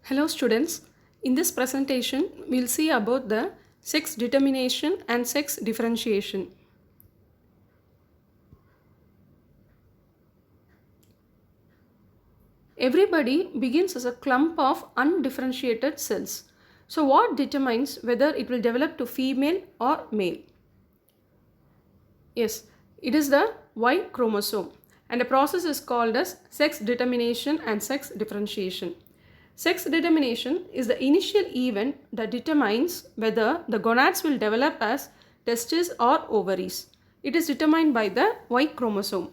Hello students, in this presentation we'll see about the sex determination and sex differentiation. Everybody begins as a clump of undifferentiated cells. So what determines whether it will develop to female or male? Yes, it is the Y chromosome and the process is called as sex determination and sex differentiation. Sex determination is the initial event that determines whether the gonads will develop as testes or ovaries. It is determined by the Y chromosome.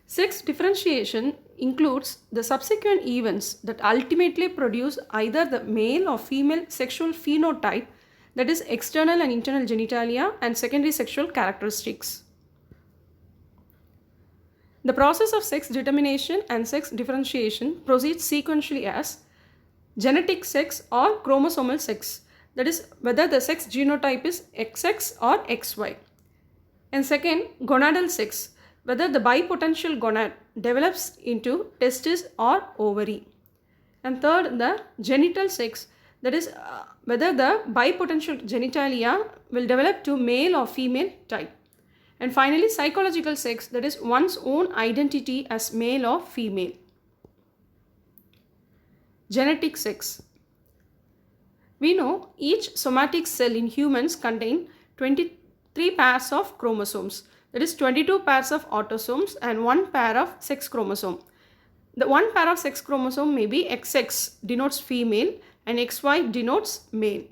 Sex differentiation includes the subsequent events that ultimately produce either the male or female sexual phenotype, that is external and internal genitalia and secondary sexual characteristics. The process of sex determination and sex differentiation proceeds sequentially as genetic sex or chromosomal sex, that is whether the sex genotype is XX or XY. And second, gonadal sex, whether the bipotential gonad develops into testis or ovary. And third, the genital sex, that is whether the bipotential genitalia will develop to male or female type. And finally, psychological sex, that is one's own identity as male or female. Genetic sex. We know each somatic cell in humans contain 23 pairs of chromosomes, that is 22 pairs of autosomes and 1 pair of sex chromosome. The 1 pair of sex chromosome may be XX, denotes female, and XY denotes male.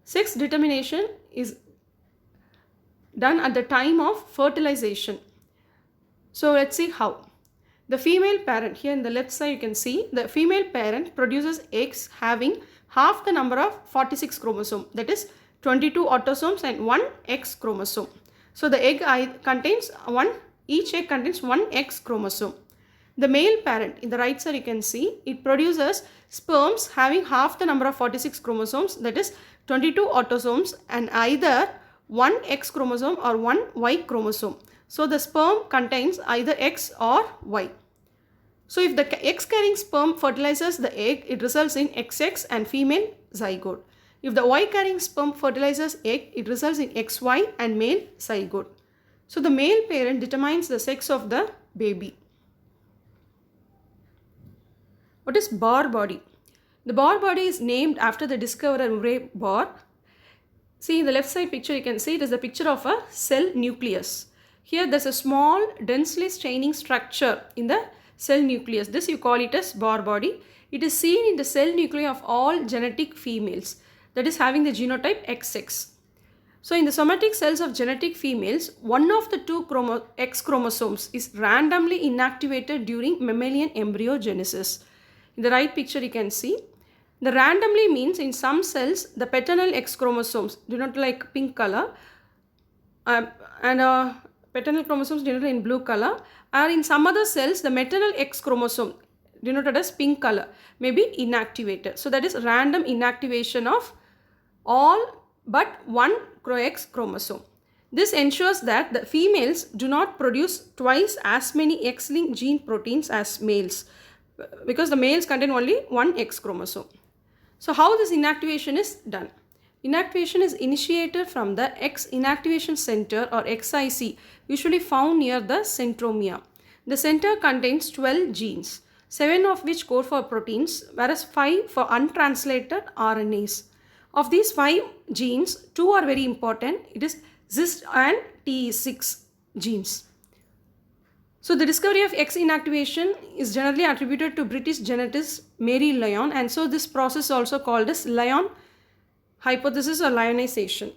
Sex determination is done at the time of fertilization. So let's see how. The female parent, here in the left side you can see the female parent produces eggs having half the number of 46 chromosome, that is 22 autosomes and 1 X chromosome. So the each egg contains 1 X chromosome. The male parent, in the right side you can see, it produces sperms having half the number of 46 chromosomes, that is 22 autosomes and either 1 X chromosome or 1 Y chromosome. So the sperm contains either X or Y. So if the X carrying sperm fertilizes the egg, it results in XX and female zygote. If the Y carrying sperm fertilizes egg, it results in XY and male zygote. So the male parent determines the sex of the baby. What is Bohr body? The Bohr body is named after the discoverer Urey Bohr. See, in the left side picture you can see it is the picture of a cell nucleus. Here there is a small densely staining structure in the cell nucleus. This you call it as Bohr body. It is seen in the cell nuclei of all genetic females, that is having the genotype XX. So in the somatic cells of genetic females, one of the two X chromosomes is randomly inactivated during mammalian embryogenesis. In the right picture you can see, the randomly means in some cells the paternal X chromosomes denoted like pink color and paternal chromosomes denoted in blue color, or in some other cells the maternal X chromosome denoted as pink color may be inactivated. So that is random inactivation of all but one X chromosome. This ensures that the females do not produce twice as many X-linked gene proteins as males, because the males contain only one X chromosome. So how this inactivation is done? Inactivation is initiated from the X inactivation center or XIC, usually found near the centromere. The center contains 12 genes, 7 of which code for proteins, whereas 5 for untranslated RNAs. Of these 5 genes, 2 are very important. It is ZIST and TE6 genes. So the discovery of X inactivation is generally attributed to British genetist Mary Lyon, and so this process is also called as Lyon hypothesis or lionization.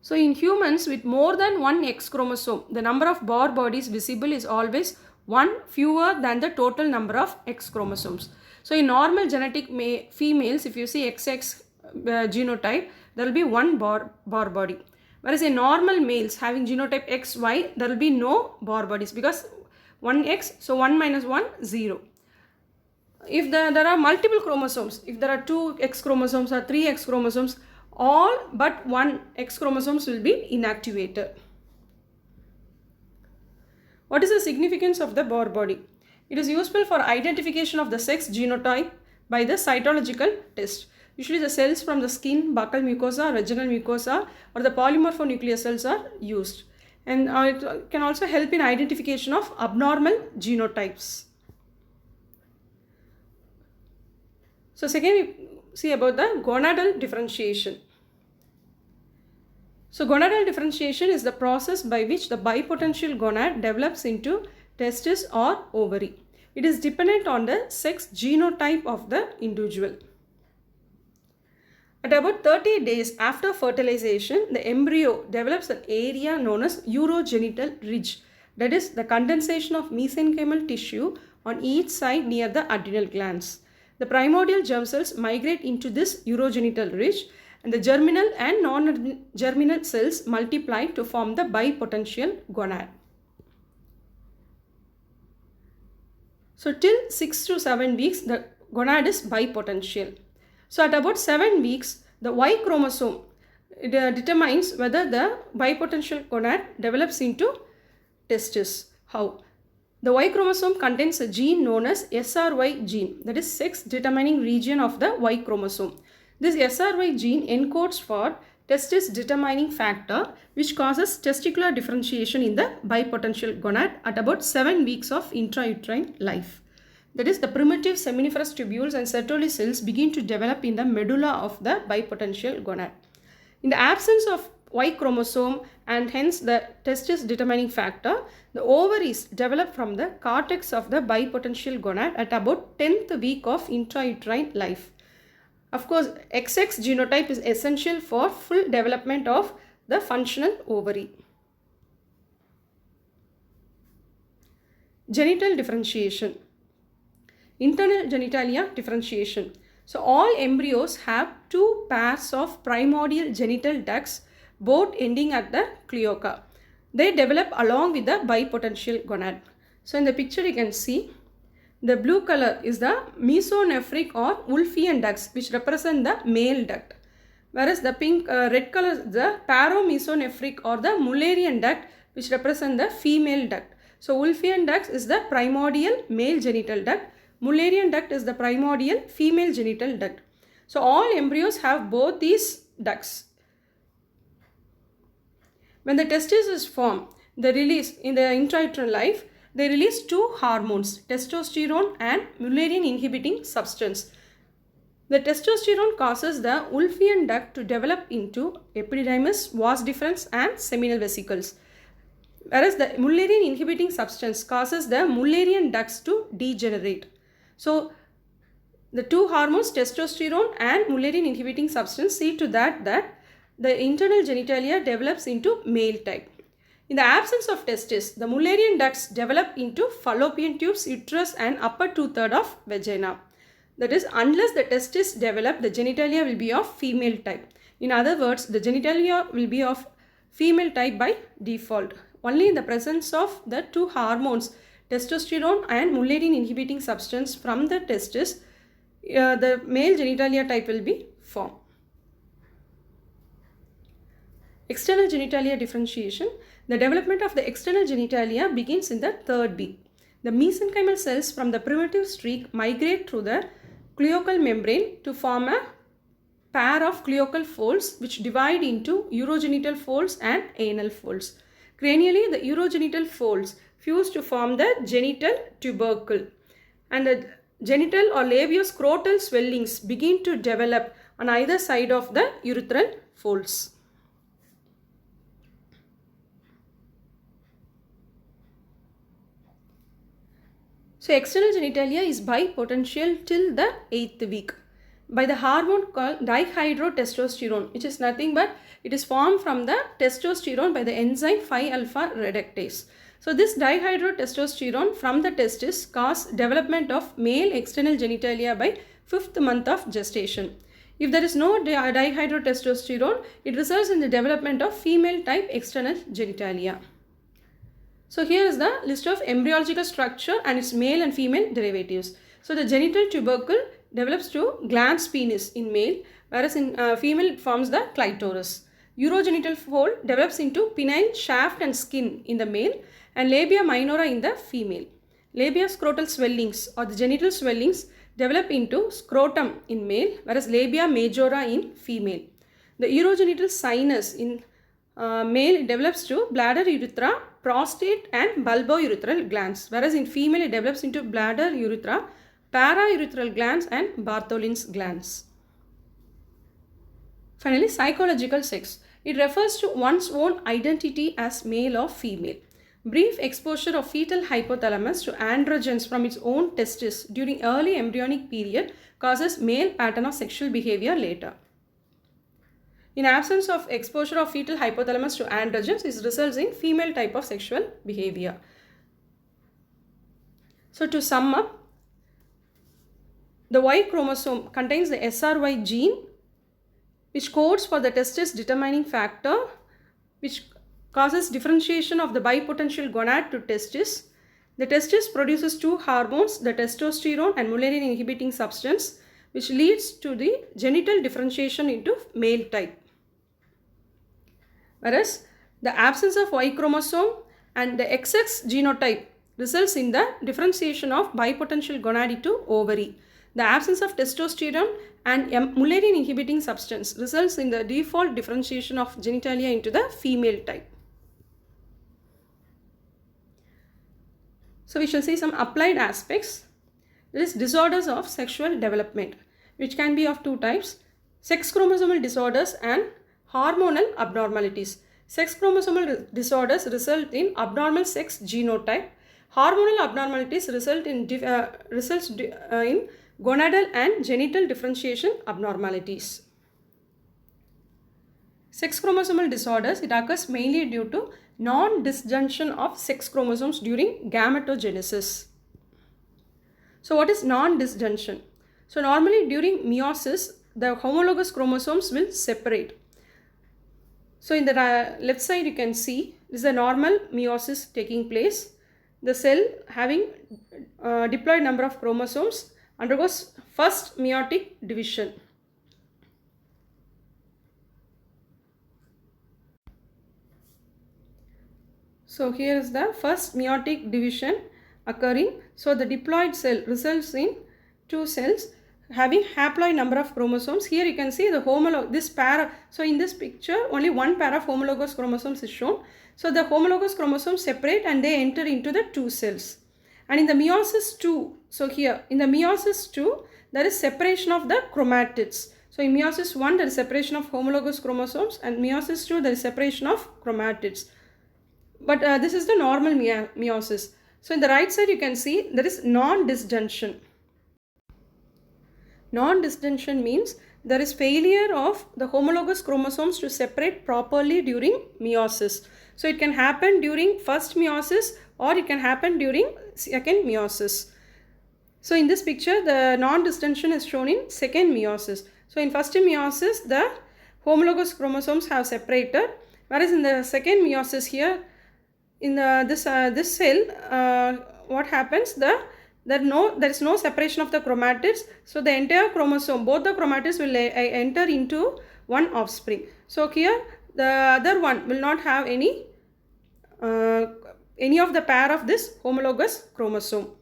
So in humans with more than one X chromosome, the number of Bohr bodies visible is always one fewer than the total number of X chromosomes. So in normal genetic females, if you see XX genotype, there will be one Bohr body. Whereas in normal males having genotype XY, there will be no Bohr bodies because 1X, so 1 minus 1, 0. If there are multiple chromosomes, if there are 2 X chromosomes or 3 X chromosomes, all but one X chromosomes will be inactivated. What is the significance of the Bohr body? It is useful for identification of the sex genotype by the cytological test. Usually the cells from the skin, buccal mucosa, vaginal mucosa or the polymorphonuclear cells are used. And it can also help in identification of abnormal genotypes. So second, we see about the gonadal differentiation. So gonadal differentiation is the process by which the bipotential gonad develops into testis or ovary. It is dependent on the sex genotype of the individual. At about 30 days after fertilization, the embryo develops an area known as urogenital ridge, that is the condensation of mesenchymal tissue on each side near the adrenal glands. The primordial germ cells migrate into this urogenital ridge and the germinal and non-germinal cells multiply to form the bipotential gonad. So till 6 to 7 weeks, the gonad is bipotential. So at about 7 weeks, the Y chromosome determines whether the bipotential gonad develops into testis. How? The Y chromosome contains a gene known as SRY gene, that is sex determining region of the Y chromosome. This SRY gene encodes for testis determining factor which causes testicular differentiation in the bipotential gonad at about 7 weeks of intrauterine life. That is, the primitive seminiferous tubules and Sertoli cells begin to develop in the medulla of the bipotential gonad. In the absence of Y chromosome and hence the testis determining factor, the ovaries develop from the cortex of the bipotential gonad at about 10th week of intrauterine life. Of course, XX genotype is essential for full development of the functional ovary. Genital differentiation. Internal genitalia differentiation. So all embryos have two pairs of primordial genital ducts, both ending at the cloaca. They develop along with the bipotential gonad. So in the picture you can see the blue color is the mesonephric or Wolffian ducts which represent the male duct. Whereas the red color is the paromesonephric or the Mullerian duct which represent the female duct. So Wolffian duct is the primordial male genital duct. Mullerian duct is the primordial female genital duct. So all embryos have both these ducts. When the testis is formed, the release in the intrauterine life, they release two hormones, testosterone and Mullerian inhibiting substance. The testosterone causes the Wolffian duct to develop into epididymis, vas deferens and seminal vesicles. Whereas the Mullerian inhibiting substance causes the Mullerian ducts to degenerate. So the two hormones, testosterone and Mullerian inhibiting substance, see to that the internal genitalia develops into male type. In the absence of testis, the Mullerian ducts develop into fallopian tubes, uterus and upper two-thirds of vagina. That is, unless the testis develop, the genitalia will be of female type. In other words, the genitalia will be of female type by default. Only in the presence of the two hormones, testosterone and Mullerian inhibiting substance from the testis, the male genitalia type will be formed. External genitalia differentiation. The development of the external genitalia begins in the 3rd week. The mesenchymal cells from the primitive streak migrate through the cloacal membrane to form a pair of cloacal folds which divide into urogenital folds and anal folds. Cranially, the urogenital folds fuse to form the genital tubercle, and the genital or labioscrotal swellings begin to develop on either side of the urethral folds. So external genitalia is bipotential till the 8th week by the hormone called dihydrotestosterone, which is nothing but it is formed from the testosterone by the enzyme 5-alpha reductase. So this dihydrotestosterone from the testis cause development of male external genitalia by 5th month of gestation. If there is no dihydrotestosterone, it results in the development of female type external genitalia. So here is the list of embryological structure and its male and female derivatives. So the genital tubercle develops to glans penis in male, whereas in female it forms the clitoris. Urogenital fold develops into penile shaft and skin in the male, and labia minora in the female. Labia scrotal swellings or the genital swellings develop into scrotum in male, whereas labia majora in female. The urogenital sinus in male develops to bladder, urethra, prostate and bulbourethral glands, whereas in female it develops into bladder, urethra, paraurethral glands and Bartholin's glands. Finally, psychological sex. It refers to one's own identity as male or female. Brief exposure of fetal hypothalamus to androgens from its own testes during early embryonic period causes male pattern of sexual behavior later. In absence of exposure of fetal hypothalamus to androgens, it results in female type of sexual behavior. So to sum up, the Y chromosome contains the SRY gene which codes for the testis determining factor which causes differentiation of the bipotential gonad to testis. The testis produces two hormones, the testosterone and Mullerian inhibiting substance, which leads to the genital differentiation into male type. Whereas the absence of Y chromosome and the XX genotype results in the differentiation of bipotential gonad to ovary. The absence of testosterone and Mullerian inhibiting substance results in the default differentiation of genitalia into the female type. So we shall see some applied aspects. There is disorders of sexual development, which can be of two types: sex chromosomal disorders and hormonal abnormalities. Sex chromosomal disorders result in abnormal sex genotype. Hormonal abnormalities result in gonadal and genital differentiation abnormalities. Sex chromosomal disorders, it occurs mainly due to non-disjunction of sex chromosomes during gametogenesis. So what is non-disjunction? So normally during meiosis, the homologous chromosomes will separate. So in the left side you can see this is a normal meiosis taking place. The cell having diploid number of chromosomes undergoes first meiotic division. So here is the first meiotic division occurring. So the diploid cell results in two cells having haploid number of chromosomes. Here you can see the so in this picture only one pair of homologous chromosomes is shown. So the homologous chromosomes separate and they enter into the two cells. And in the meiosis 2, so here in the meiosis 2 there is separation of the chromatids. So in meiosis 1 there is separation of homologous chromosomes, and meiosis 2 there is separation of chromatids. But this is the normal meiosis. So in the right side you can see there is non-disjunction. Non-disjunction means there is failure of the homologous chromosomes to separate properly during meiosis. So it can happen during first meiosis or it can happen during second meiosis. So in this picture the non-disjunction is shown in second meiosis. So in first meiosis the homologous chromosomes have separated, whereas in the second meiosis here in this cell what happens, there is no separation of the chromatids. So the entire chromosome, both the chromatids will enter into one offspring. So here the other one will not have any of the pair of this homologous chromosome.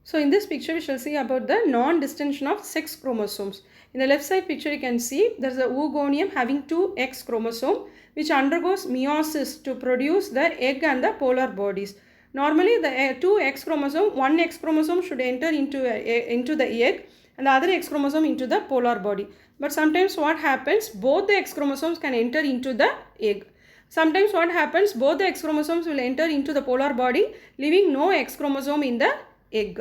So in this picture we shall see about the non-distinction of sex chromosomes. In the left side picture you can see there is a oogonium having two X chromosome which undergoes meiosis to produce the egg and the polar bodies. Normally the two X chromosome, one X chromosome should enter into the egg and the other X chromosome into the polar body. But sometimes what happens, both the X chromosomes can enter into the egg. Sometimes what happens, both the X chromosomes will enter into the polar body, leaving no X chromosome in the egg.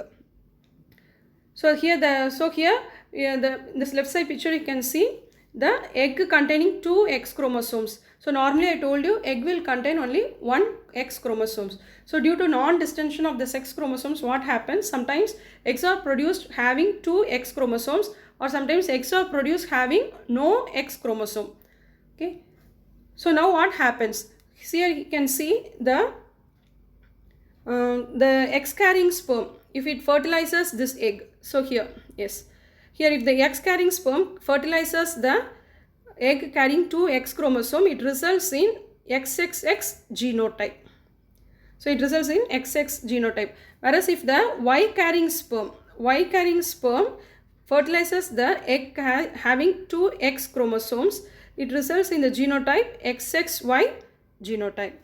So here this left side picture you can see the egg containing two X chromosomes. So normally I told you egg will contain only one X chromosomes. So due to non-distinction of the sex chromosomes, what happens, sometimes eggs are produced having two X chromosomes, or sometimes eggs are produced having no X chromosome. Okay. So now what happens? Here you can see the egg carrying sperm, if it fertilizes this egg. So here, yes, here if the egg carrying sperm fertilizes the egg carrying 2 X chromosome, it results in XXX genotype. So it results in XX genotype. Whereas if the Y carrying sperm fertilizes the egg having 2 X chromosomes, it results in the genotype XXY genotype.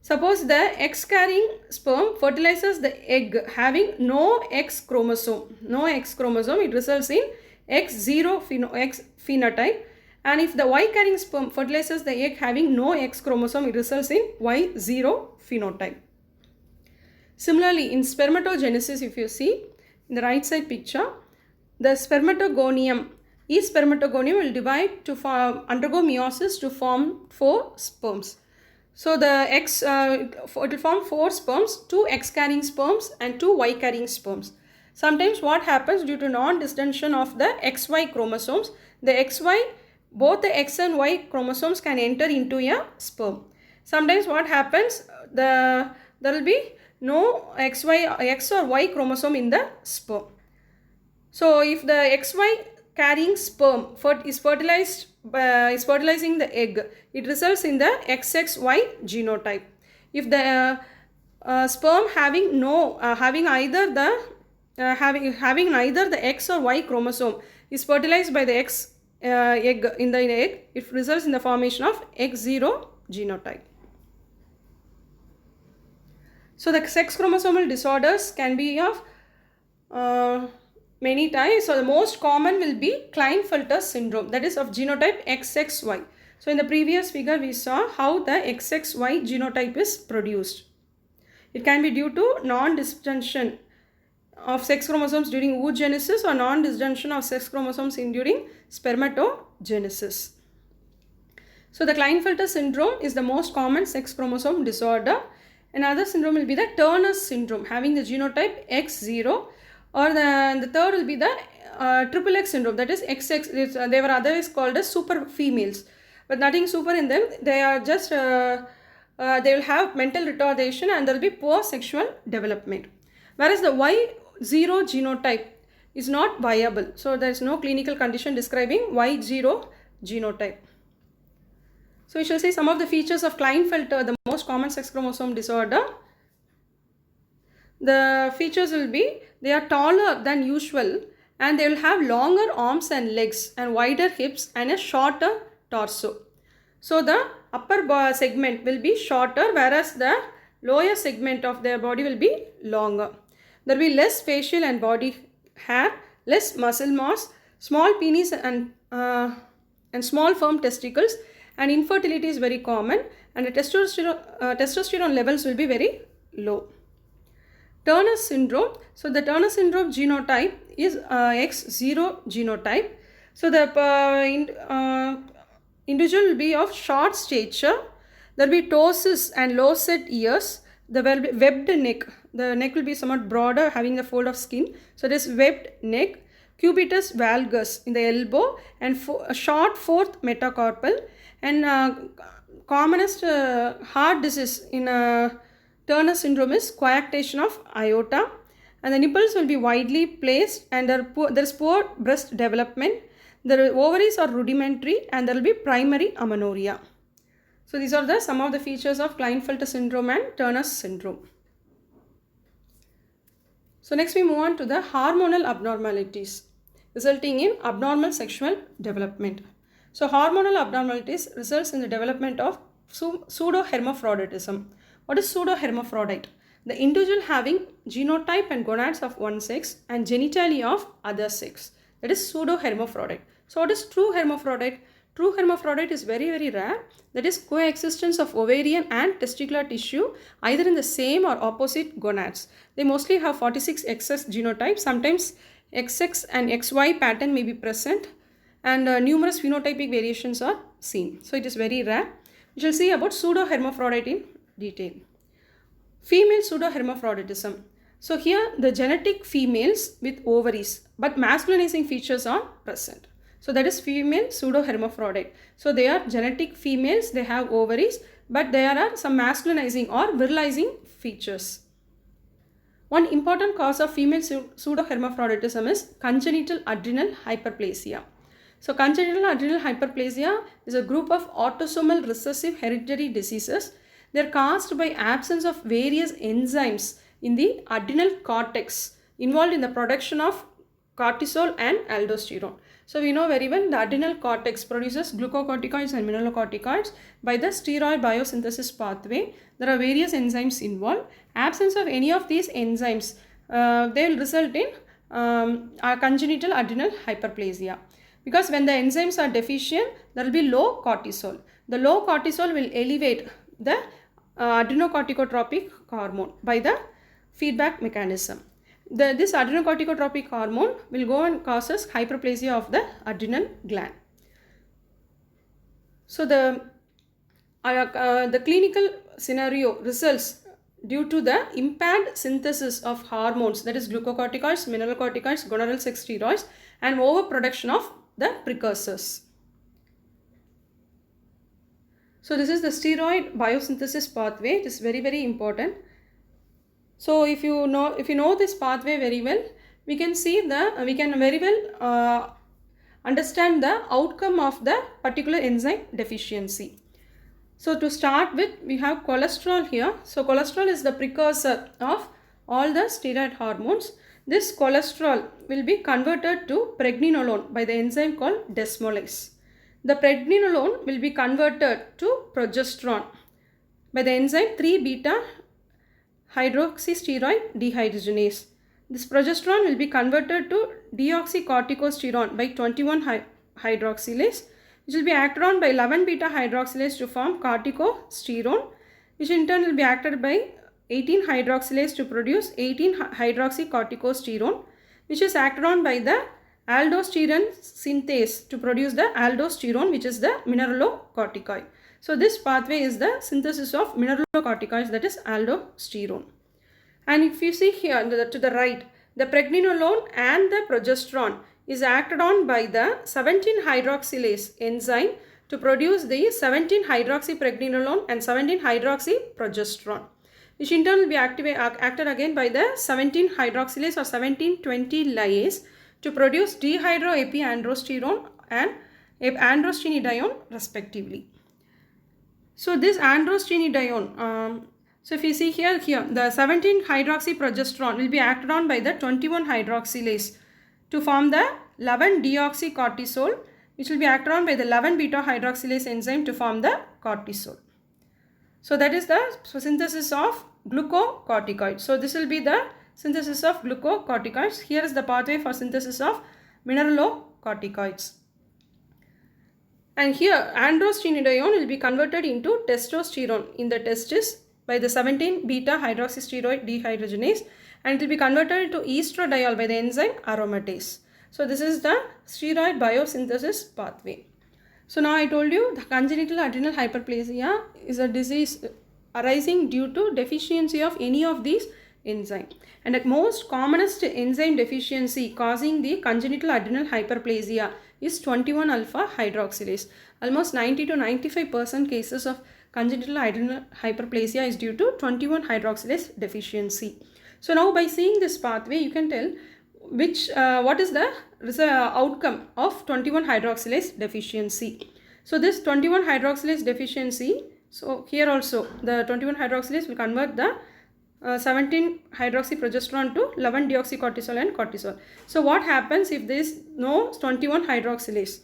Suppose the X carrying sperm fertilizes the egg having no X chromosome, it results in X0 X phenotype. And if the Y carrying sperm fertilizes the egg having no X chromosome, it results in Y0 phenotype. Similarly, in spermatogenesis, if you see in the right side picture, the each spermatogonium will divide to undergo meiosis to form 4 sperms. So the it will form 4 sperms, 2 X carrying sperms and 2 Y carrying sperms. Sometimes what happens, due to non-distension of the XY chromosomes, both the X and Y chromosomes can enter into a sperm. Sometimes what happens, there will be no X or Y chromosome in the sperm. So if the XY carrying sperm is fertilizing the egg, it results in the XXY genotype. If the sperm having neither the X or Y chromosome is fertilized by the egg, it results in the formation of X0 genotype. So the sex chromosomal disorders can be of many types. So the most common will be Klinefelter syndrome, that is of genotype XXY. So in the previous figure we saw how the XXY genotype is produced. It can be due to non-distension of sex chromosomes during oogenesis or non-distension of sex chromosomes during spermatogenesis. So the Klinefelter syndrome is the most common sex chromosome disorder. Another syndrome will be the Turner's syndrome, having the genotype X0, or the third will be the triple X syndrome, that is XX. They were otherwise called as super females, but nothing super in them. They are just they will have mental retardation and there will be poor sexual development. Whereas the Y0 genotype is not viable, so there is no clinical condition describing Y0 genotype. So we shall see some of the features of Klinefelter, the most common sex chromosome disorder. The features will be, they are taller than usual and they will have longer arms and legs and wider hips and a shorter torso. So the upper segment will be shorter, whereas the lower segment of their body will be longer. There will be less facial and body hair, less muscle mass, small penis and small firm testicles, and infertility is very common, and the testosterone levels will be very low. Turner's syndrome. So the Turner syndrome genotype is X0 genotype. So the individual will be of short stature. There will be ptosis and low set ears. There will be webbed neck. The neck will be somewhat broader, having a fold of skin. So this webbed neck. Cubitus valgus in the elbow and a short fourth metacarpal. And commonest heart disease in Turner syndrome is coarctation of aorta, and the nipples will be widely placed and there is poor breast development. The ovaries are rudimentary and there will be primary amenorrhea. So these are some of the features of Klinefelter syndrome and Turner syndrome. So next we move on to the hormonal abnormalities resulting in abnormal sexual development. So hormonal abnormalities results in the development of pseudohermaphroditism. What is pseudohermaphrodite? The individual having genotype and gonads of one sex and genitalia of other sex. That is pseudohermaphrodite. So what is true hermaphrodite? True hermaphrodite is very, very rare. That is coexistence of ovarian and testicular tissue either in the same or opposite gonads. They mostly have 46 XX genotypes. Sometimes XX and XY pattern may be present, and numerous phenotypic variations are seen. So it is very rare. We shall see about pseudohermaphrodite in detail. Female pseudohermaphroditism. So here the genetic females with ovaries but masculinizing features are present. So that is female pseudohermaphrodite. So they are genetic females, they have ovaries but there are some masculinizing or virilizing features. One important cause of female pseudohermaphroditism is congenital adrenal hyperplasia. So congenital adrenal hyperplasia is a group of autosomal recessive hereditary diseases. They are caused by absence of various enzymes in the adrenal cortex involved in the production of cortisol and aldosterone. So we know very well the adrenal cortex produces glucocorticoids and mineralocorticoids by the steroid biosynthesis pathway. There are various enzymes involved. Absence of any of these enzymes, they will result in congenital adrenal hyperplasia. Because when the enzymes are deficient, there will be low cortisol. The low cortisol will elevate the adrenocorticotropic hormone by the feedback mechanism. This adrenocorticotropic hormone will go and causes hyperplasia of the adrenal gland. So the clinical scenario results due to the impaired synthesis of hormones, that is glucocorticoids, mineralocorticoids, gonadal sex steroids, and overproduction of the precursors. So this is the steroid biosynthesis pathway. It is very, very important. So if you know this pathway very well, we can very well understand the outcome of the particular enzyme deficiency. So to start with, we have cholesterol here. So cholesterol is the precursor of all the steroid hormones. This cholesterol will be converted to pregnenolone by the enzyme called desmolase. The pregnenolone will be converted to progesterone by the enzyme 3-beta hydroxysteroid dehydrogenase. This progesterone will be converted to deoxycorticosterone by 21-hydroxylase, which will be acted on by 11-beta hydroxylase to form corticosterone, which in turn will be acted by 18-hydroxylase to produce 18-hydroxycorticosterone, which is acted on by the aldosterone synthase to produce the aldosterone, which is the mineralocorticoid. So this pathway is the synthesis of mineralocorticoids, that is aldosterone. And if you see here to the right, the pregnenolone and the progesterone is acted on by the 17-hydroxylase enzyme to produce the 17-hydroxypregnenolone and 17-hydroxyprogesterone, which in turn will be acted again by the 17-hydroxylase or 17-20-lyase to produce dehydroepiandrosterone and androstenedione respectively. So this androstenedione, so if you see here, the 17-hydroxyprogesterone will be acted on by the 21-hydroxylase to form the 11-deoxycortisol, which will be acted on by the 11-beta hydroxylase enzyme to form the cortisol. So that is the synthesis of glucocorticoids. So this will be the synthesis of glucocorticoids. Here is the pathway for synthesis of mineralocorticoids. And here androstenedione will be converted into testosterone in the testis by the 17-beta hydroxysteroid dehydrogenase, and it will be converted into estradiol by the enzyme aromatase. So this is the steroid biosynthesis pathway. So now I told you the congenital adrenal hyperplasia is a disease arising due to deficiency of any of these enzymes. And the most commonest enzyme deficiency causing the congenital adrenal hyperplasia is 21-alpha hydroxylase. Almost 90 to 95% cases of congenital adrenal hyperplasia is due to 21-hydroxylase deficiency. So now by seeing this pathway, you can tell what is the outcome of 21-hydroxylase deficiency. So this 21-hydroxylase deficiency, so here also the 21-hydroxylase will convert the 17-hydroxyprogesterone to 11-deoxycortisol and cortisol. So what happens if there is no 21-hydroxylase?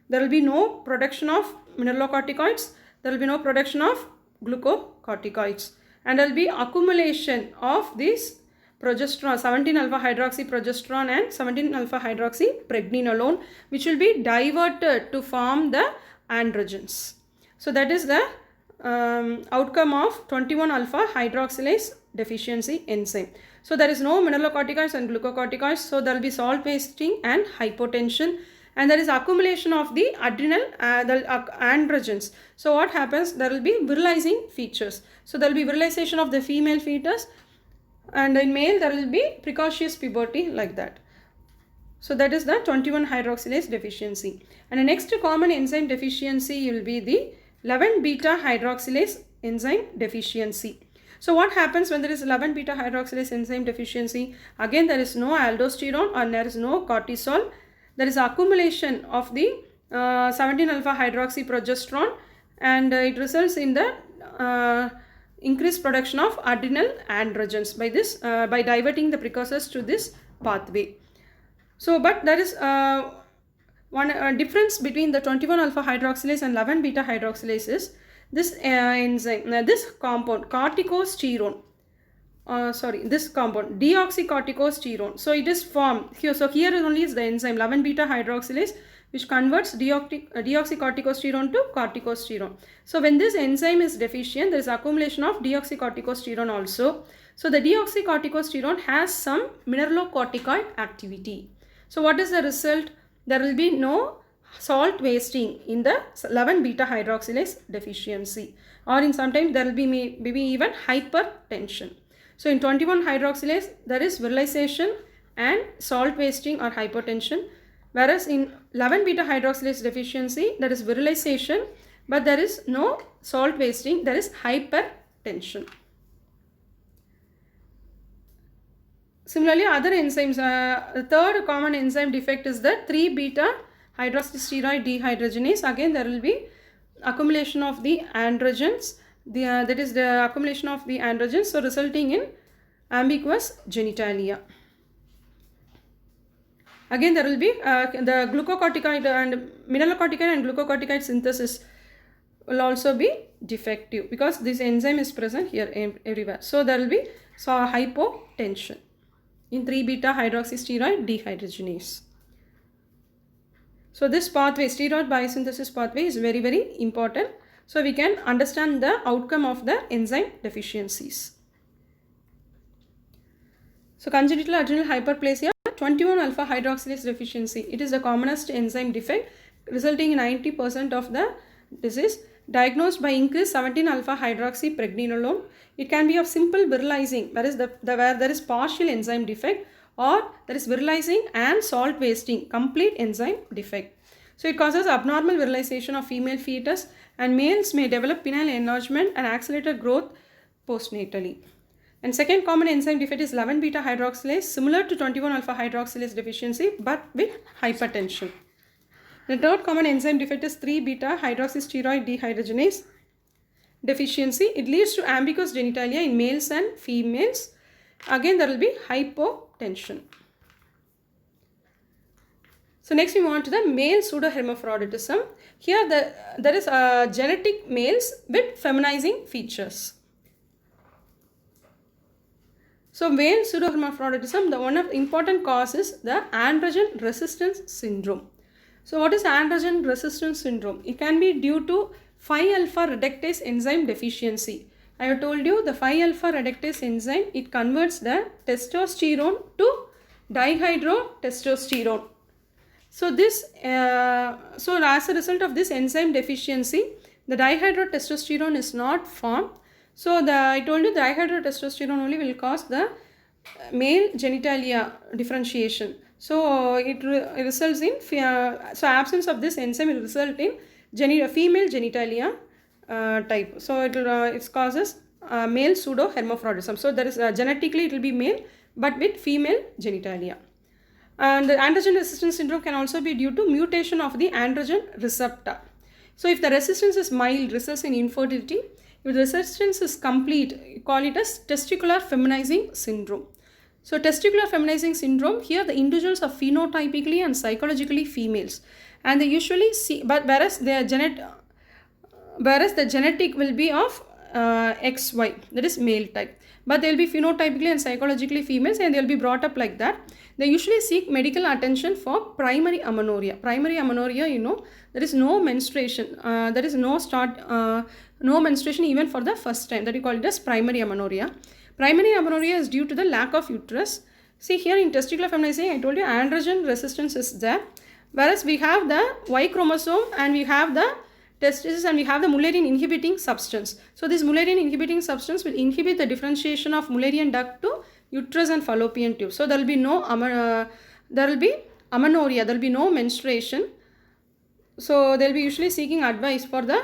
There will be no production of mineralocorticoids, there will be no production of glucocorticoids, and there will be accumulation of this progesterone, 17-alpha hydroxyprogesterone and 17-alpha hydroxypregnenolone, which will be diverted to form the androgens. So that is the outcome of 21-alpha hydroxylase deficiency enzyme. So there is no mineralocorticoids and glucocorticoids, so there will be salt wasting and hypotension, and there is accumulation of the adrenal androgens. So what happens? There will be virilizing features. So there will be virilization of the female fetus, and in male there will be precocious puberty, like that. So that is the 21-hydroxylase deficiency. And the next common enzyme deficiency will be the 11-beta hydroxylase enzyme deficiency. So what happens when there is 11 beta hydroxylase enzyme deficiency? Again, there is no aldosterone or there is no cortisol. There is accumulation of the 17 alpha hydroxy progesterone, and it results in the increased production of adrenal androgens by this by diverting the precursors to this pathway. So but there is one difference between the 21 alpha hydroxylase and 11 beta hydroxylase is this enzyme, this compound corticosterone, this compound deoxycorticosterone. So it is formed here. So here only is the enzyme 11 beta hydroxylase, which converts deoxycorticosterone to corticosterone. So when this enzyme is deficient, there is accumulation of deoxycorticosterone also. So the deoxycorticosterone has some mineralocorticoid activity. So what is the result? There will be no salt wasting in the 11 beta hydroxylase deficiency, or in sometimes there will be maybe even hypertension. So in 21 hydroxylase there is virilization and salt wasting or hypertension, whereas in 11 beta hydroxylase deficiency there is virilization but there is no salt wasting, there is hypertension. Similarly, other enzymes, the third common enzyme defect is the 3 beta hydroxysteroid dehydrogenase. Again, there will be accumulation of the androgens, that is the accumulation of the androgens, so resulting in ambiguous genitalia. Again, there will be the glucocorticoid and mineralocorticoid and glucocorticoid synthesis will also be defective because this enzyme is present here everywhere. So there will be hypotension in 3 beta hydroxysteroid dehydrogenase. So this pathway, steroid biosynthesis pathway, is very, very important. So we can understand the outcome of the enzyme deficiencies. So congenital adrenal hyperplasia, 21 alpha hydroxylase deficiency. It is the commonest enzyme defect resulting in 90% of the disease. Diagnosed by increased 17 alpha hydroxy pregnenolone. It can be of simple virilizing, where there is partial enzyme defect, or there is virilizing and salt wasting, complete enzyme defect. So it causes abnormal virilization of female fetus, and males may develop penile enlargement and accelerated growth postnatally. And second common enzyme defect is 11 beta hydroxylase, similar to 21 alpha hydroxylase deficiency but with hypertension. The third common enzyme defect is 3 beta hydroxysteroid dehydrogenase deficiency. It leads to ambiguous genitalia in males and females. Again, there will be hypotension. So next we move on to the male pseudohermaphroditism. Here there is genetic males with feminizing features. So male pseudohermaphroditism, the one of the important cause is the androgen resistance syndrome. So what is androgen resistance syndrome? It can be due to 5-alpha reductase enzyme deficiency. I have told you the 5-alpha reductase enzyme, it converts the testosterone to dihydrotestosterone. So so as a result of this enzyme deficiency, the dihydrotestosterone is not formed. So I told you the dihydrotestosterone only will cause the male genitalia differentiation. So it results in absence of this enzyme will result in female genitalia type. So it causes male pseudohermaphroditism. So there is genetically it will be male but with female genitalia. And the androgen resistance syndrome can also be due to mutation of the androgen receptor. So if the resistance is mild, results in infertility. If the resistance is complete, you call it as testicular feminizing syndrome. So testicular feminizing syndrome, here the individuals are phenotypically and psychologically females, and they usually see, but whereas the genetic will be of XY, that is male type, but they will be phenotypically and psychologically females, and they will be brought up like that. They usually seek medical attention for primary amenorrhea. Primary amenorrhea, you know, there is no menstruation, there is no menstruation even for the first time, that we call it as primary amenorrhea. Primary amenorrhea is due to the lack of uterus. See here in testicular feminizing, I told you androgen resistance is there, whereas we have the Y chromosome and we have the testis and we have the Mullerian inhibiting substance. So this Mullerian inhibiting substance will inhibit the differentiation of Mullerian duct to uterus and fallopian tube. So there will be no amenorrhea, there will be no menstruation. So they will be usually seeking advice for the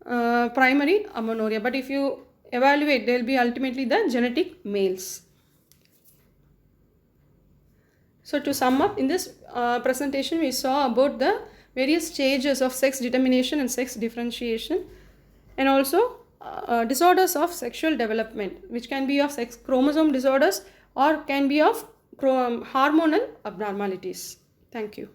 primary amenorrhea. But if you evaluate, they will be ultimately the genetic males. So to sum up, in this presentation we saw about the various stages of sex determination and sex differentiation, and also disorders of sexual development, which can be of sex chromosome disorders or can be of hormonal abnormalities. Thank you.